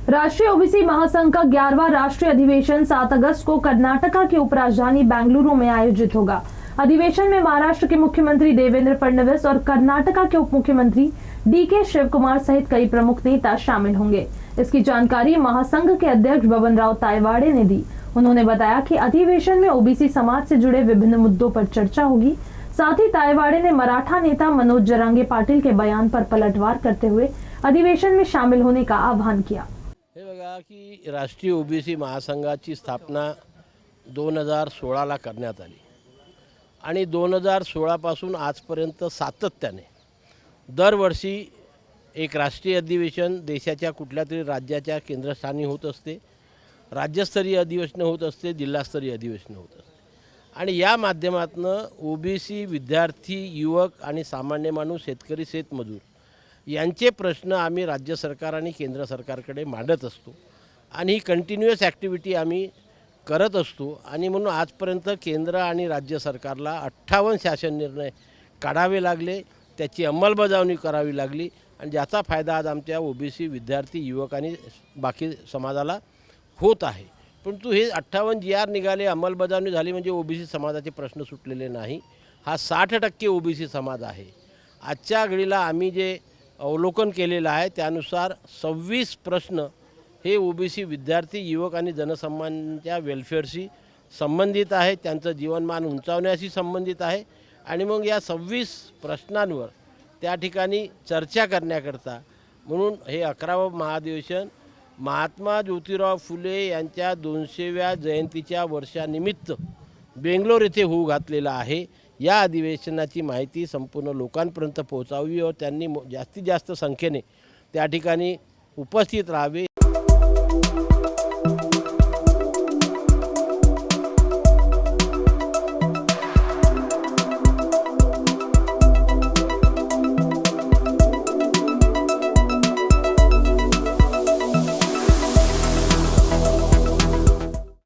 राष्ट्रीय ओबीसी महासंघ का 11वां राष्ट्रीय अधिवेशन 7 अगस्त को कर्नाटका की उपराजधानी बेंगलुरु में आयोजित होगा। अधिवेशन में महाराष्ट्र के मुख्यमंत्री देवेंद्र फडणवीस और कर्नाटका के उप मुख्यमंत्री डीके शिवकुमार सहित कई प्रमुख नेता शामिल होंगे। इसकी जानकारी महासंघ के अध्यक्ष बबन राव तायवाड़े ने दी। उन्होंने बताया कि अधिवेशन में ओबीसी समाज से जुड़े विभिन्न मुद्दों पर चर्चा होगी। साथ ही तायवाड़े ने मराठा नेता मनोज जरांगे पाटिल के बयान पर पलटवार करते हुए अधिवेशन में शामिल होने का आह्वान किया। हे बघा की राष्ट्रीय ओबीसी महासंघाची स्थापना 2016ला करण्यात आली आणि 2016 पासून आजपर्यंत सातत्याने दरवर्षी एक राष्ट्रीय अधिवेशन देशाच्या कुठल्यातरी राज्याच्या केंद्रस्थानी होत असते, राज्यस्तरीय अधिवेशन होत असते, जिल्हास्तरीय अधिवेशन होत असते आणि या माध्यमातून ओबीसी विद्यार्थी, युवक आणि सामान्य माणूस, शेतकरी, शेतमजूर यांचे प्रश्न आम्ही राज्य सरकार आणि केंद्र सरकारकडे मांडत असतो आणि ही कंटिन्युअस ॲक्टिव्हिटी आम्ही करत असतो आणि म्हणून आजपर्यंत केंद्र आणि राज्य सरकारला 58 शासन निर्णय काढावे लागले, त्याची अंमलबजावणी करावी लागली आणि ज्याचा फायदा आज आमच्या ओबीसी विद्यार्थी, युवक आणि बाकी समाजाला होत आहे। परंतु हे 58 GR निघाले, अंमलबजावणी झाली म्हणजे ओबीसी समाजाचे प्रश्न सुटलेले नाही। हा 60% ओबीसी समाज आहे। आजच्या घडीला आम्ही जे अवलोकन केलेलं आहे त्यानुसार 26 प्रश्न हे ओबीसी विद्यार्थी, युवक आणि जनसामान्यांच्या वेलफेअरशी संबंधित आहेत, त्यांचं जीवनमान उंचावण्याशी संबंधित आहे आणि मग या 26 प्रश्नांवर त्या ठिकाणी चर्चा करण्याकरता म्हणून हे 11वं महाधिवेशन महात्मा ज्योतिराव फुले यांच्या 200व्या जयंतीच्या वर्षानिमित्त बेंगलोर येथे होऊ घातलेलं आहे। या अधिवेशनाची माहिती संपूर्ण लोकांपर्यंत पोहोचावी व त्यांनी जास्तीत जास्त संख्येने त्या ठिकाणी उपस्थित राहावे।